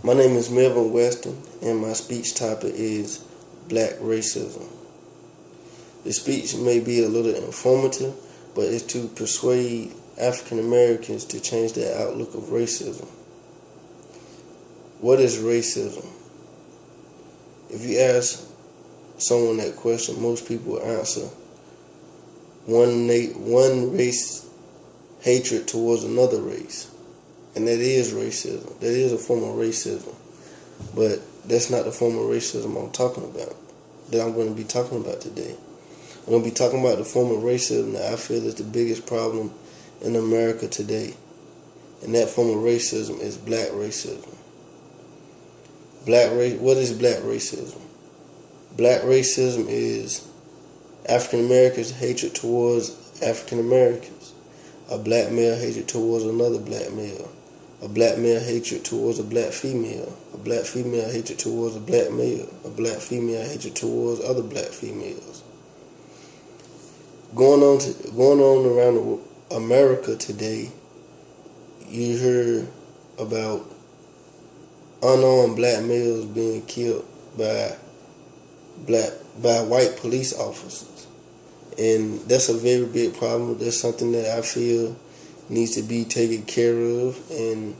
My name is Melvin Weston, and my speech topic is Black Racism. The speech may be a little informative, but it's to persuade African Americans to change their outlook of racism. What is racism? If you ask someone that question, most people will answer one race hatred towards another race. And that is racism. That is a form of racism. But that's not the form of racism I'm talking about, that I'm going to be talking about today. I'm going to be talking about the form of racism that I feel is the biggest problem in America today. And that form of racism is black racism. What is black racism? Black racism is African Americans' hatred towards African Americans. A black male hatred towards another black male. A black male hatred towards a black female. A black female hatred towards a black male. A black female hatred towards other black females. Going on around America today, you hear about unarmed black males being killed by white police officers. And that's a very big problem. That's something that I feel needs to be taken care of, and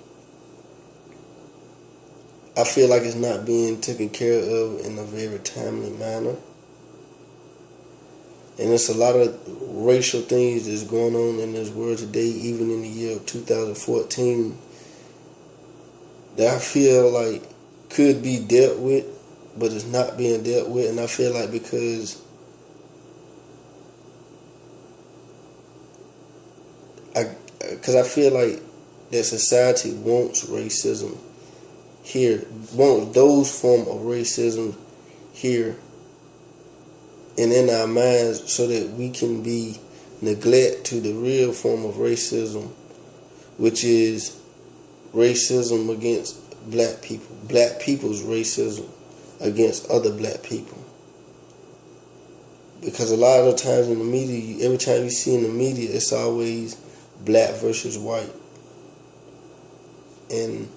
I feel like it's not being taken care of in a very timely manner. And there's a lot of racial things that's going on in this world today, even in the year of 2014, that I feel like could be dealt with, but it's not being dealt with. And I feel like because I feel like that society wants racism here, wants those form of racism here and in our minds, so that we can be neglect to the real form of racism, which is racism against black people, black people's racism against other black people. Because a lot of the times in the media, every time you see in the media, it's always black versus white. And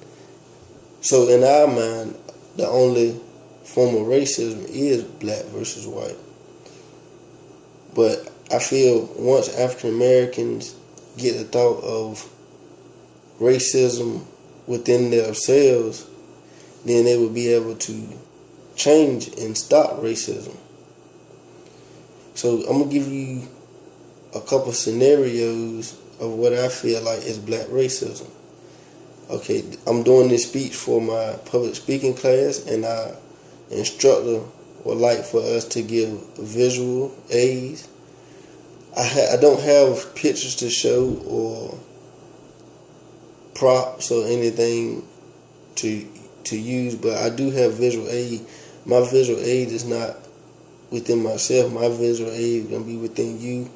so in our mind, the only form of racism is black versus white. But I feel once African Americans get the thought of racism within themselves, then they will be able to change and stop racism. So I'm going to give you a couple scenarios of what I feel like is black racism. Okay, I'm doing this speech for my public speaking class, and our instructor would like for us to give visual aids. I don't have pictures to show or props or anything to use, but I do have visual aid. My visual aid is not within myself. My visual aid is going to be within you,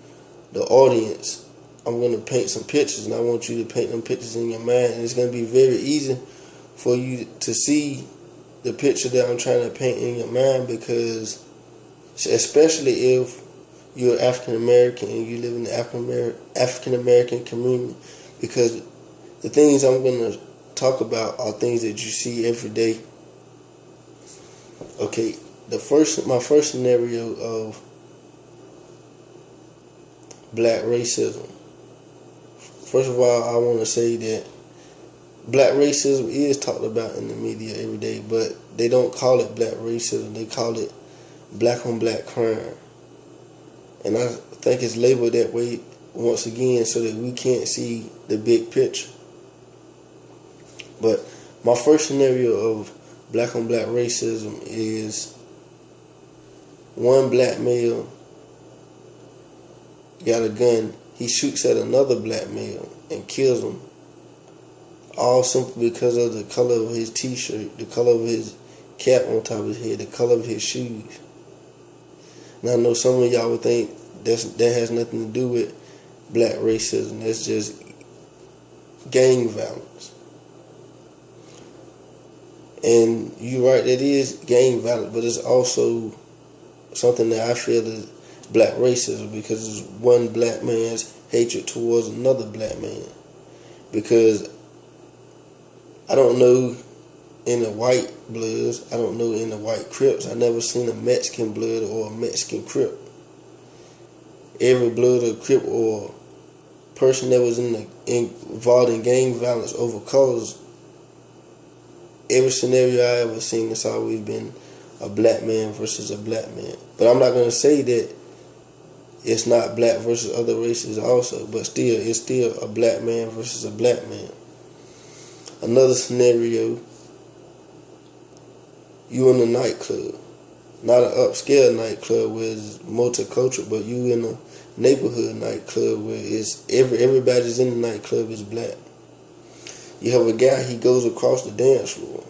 the audience. I'm going to paint some pictures, and I want you to paint them pictures in your mind. And it's going to be very easy for you to see the picture that I'm trying to paint in your mind, because especially if you're African American and you live in the African American community, because the things I'm going to talk about are things that you see every day. Okay, my first scenario of black racism. First of all, I want to say that black racism is talked about in the media every day, but they don't call it black racism. They call it black on black crime. And I think it's labeled that way once again so that we can't see the big picture. But my first scenario of black on black racism is one black male got a gun. He shoots at another black male and kills him, all simply because of the color of his t-shirt, the color of his cap on top of his head, the color of his shoes. And I know some of y'all would think that has nothing to do with black racism. That's just gang violence. And you're right, that is gang violence, but it's also something that I feel is black racism, because it's one black man's hatred towards another black man. Because I don't know in the white Bloods. I don't know in the white Crips. I never seen a Mexican Blood or a Mexican Crip. Every Blood or Crip or person that was involved in gang violence over colors, every scenario I ever seen, it's always been a black man versus a black man. But I'm not going to say that it's not black versus other races also, but still, it's still a black man versus a black man. Another scenario, you in a nightclub, not an upscale nightclub where it's multicultural, but you in a neighborhood nightclub where it's everybody's in the nightclub is black. You have a guy, he goes across the dance floor.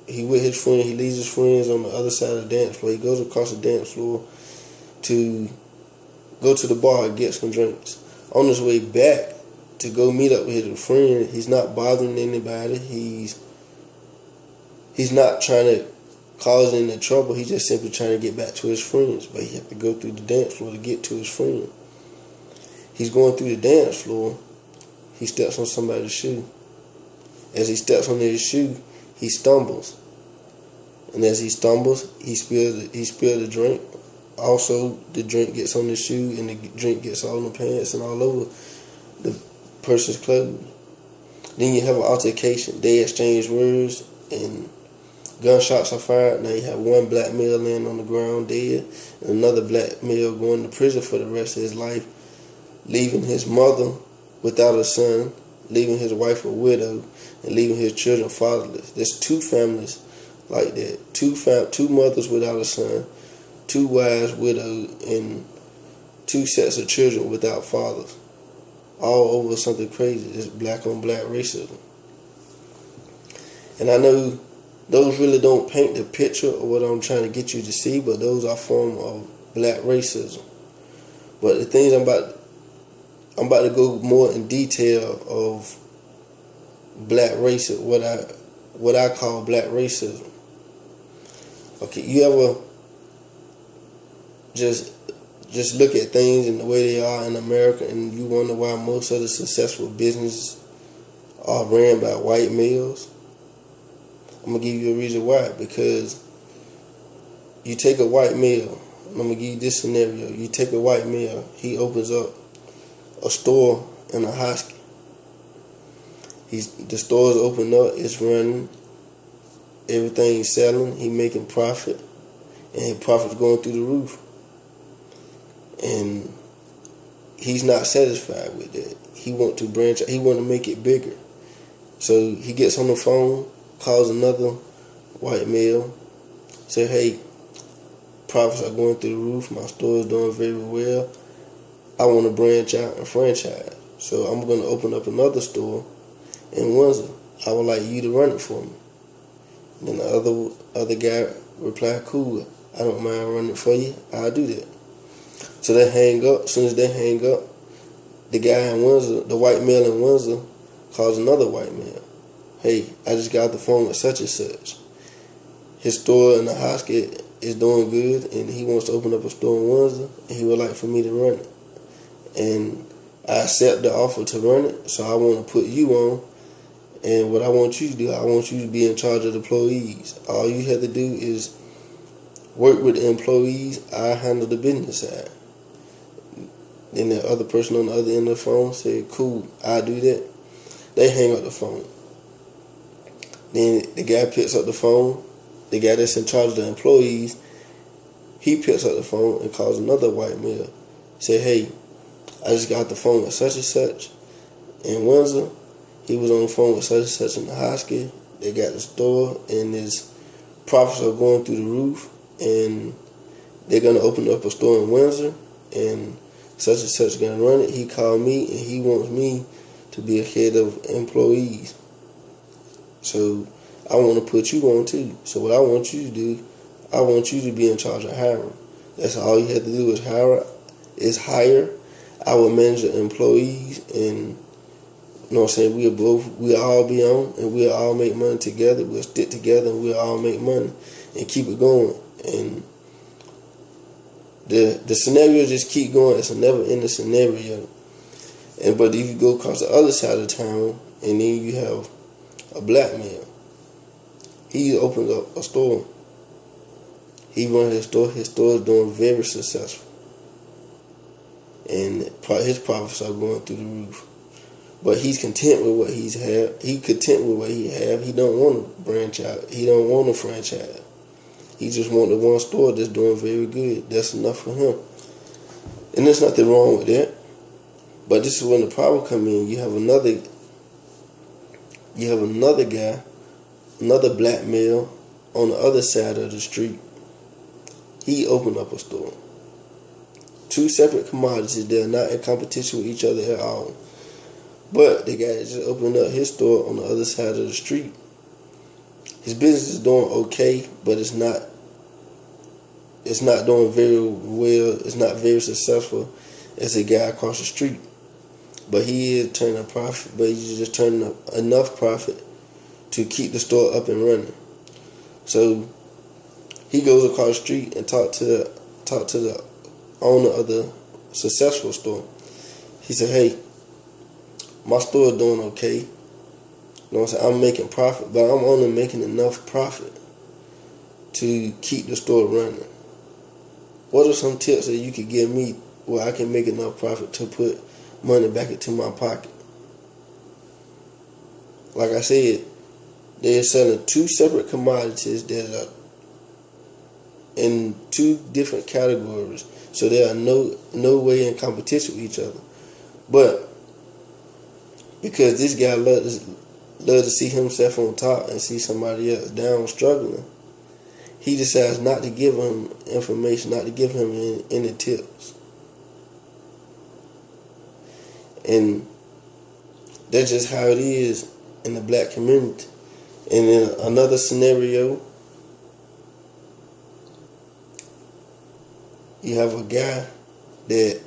He with his friend, he leaves his friends on the other side of the dance floor. He goes across the dance floor to go to the bar and get some drinks. On his way back to go meet up with his friend, he's not bothering anybody. He's not trying to cause any trouble. He's just simply trying to get back to his friends. But he has to go through the dance floor to get to his friend. He's going through the dance floor. He steps on somebody's shoe. As he steps on his shoe, he stumbles. And as he stumbles, he spilled the drink. Also, the drink gets on the shoe and the drink gets all in the pants and all over the person's clothes. Then you have an altercation. They exchange words and gunshots are fired. Now you have one black male laying on the ground dead and another black male going to prison for the rest of his life, leaving his mother without a son, leaving his wife a widow, and leaving his children fatherless. There's two families like that. Two mothers without a son, two wives widowed, and two sets of children without fathers. All over something crazy. It's black on black racism. And I know those really don't paint the picture of what I'm trying to get you to see, but those are forms of black racism. But the things I'm about to go more in detail of black racism, what I call black racism. Okay, you ever just look at things and the way they are in America and you wonder why most of the successful businesses are ran by white males? I'm going to give you a reason why. Because you take a white male, I'm going to give you this scenario. You take a white male, he opens up a store in a Hosky. The store's open up, it's running, everything's selling, he making profit, and his profit's going through the roof. And he's not satisfied with that. He want to branch out, he want to make it bigger. So he gets on the phone, calls another white male, say, hey, profits are going through the roof, my store is doing very well, I want to branch out and franchise. So I'm going to open up another store in Windsor. I would like you to run it for me. And then the other guy replied, cool, I don't mind running it for you, I'll do that. So they hang up. As soon as they hang up, the guy in Windsor, the white male in Windsor, calls another white male. Hey, I just got off the phone with such and such. His store in the Hosky is doing good, and he wants to open up a store in Windsor, and he would like for me to run it. And I accept the offer to run it, so I want to put you on. And what I want you to do, I want you to be in charge of the employees. All you have to do is work with the employees. I handle the business side. Then the other person on the other end of the phone said, cool, I'll do that. They hang up the phone. Then the guy picks up the phone. The guy that's in charge of the employees, he picks up the phone and calls another white male. Say, hey, I just got off the phone with such and such in Windsor. He was on the phone with such and such in the Hosky. They got the store, and his profits are going through the roof. And they're going to open up a store in Windsor, and such is going to run it. He called me, and he wants me to be a head of employees. So I want to put you on too. So what I want you to do, I want you to be in charge of hiring. That's all you have to do is hire. I will manage the employees, and you know what I'm saying, we'll all be on, and we'll all make money together. We'll stick together, and we'll all make money and keep it going. And the scenario just keep going. It's a never-ending scenario. But if you go across the other side of town, and then you have a black man, He opened up a store. He runs his store. His store is doing very successful, and his profits are going through the roof. But he's content with what he's have. He content with what he have. He don't want to branch out. He don't want to franchise. He just want the one store that's doing very good. That's enough for him. And there's nothing wrong with that. But this is when the problem come in. You have another guy, another black male on the other side of the street. He opened up a store. Two separate commodities. They're not in competition with each other at all. But the guy just opened up his store on the other side of the street. His business is doing okay, but it's not doing very well. It's not very successful as a guy across the street. But he is turning a profit. But he's just turning enough profit to keep the store up and running. So he goes across the street and talk to the owner of the successful store. He said, "Hey, my store is doing okay. You know what I'm saying? I'm making profit, but I'm only making enough profit to keep the store running. What are some tips that you could give me where I can make enough profit to put money back into my pocket?" Like I said, they're selling two separate commodities that are in two different categories, so they are no way in competition with each other. But because this guy loves to see himself on top and see somebody else down struggling, he decides not to give him information, not to give him any tips. And that's just how it is in the black community. And in another scenario, you have a guy that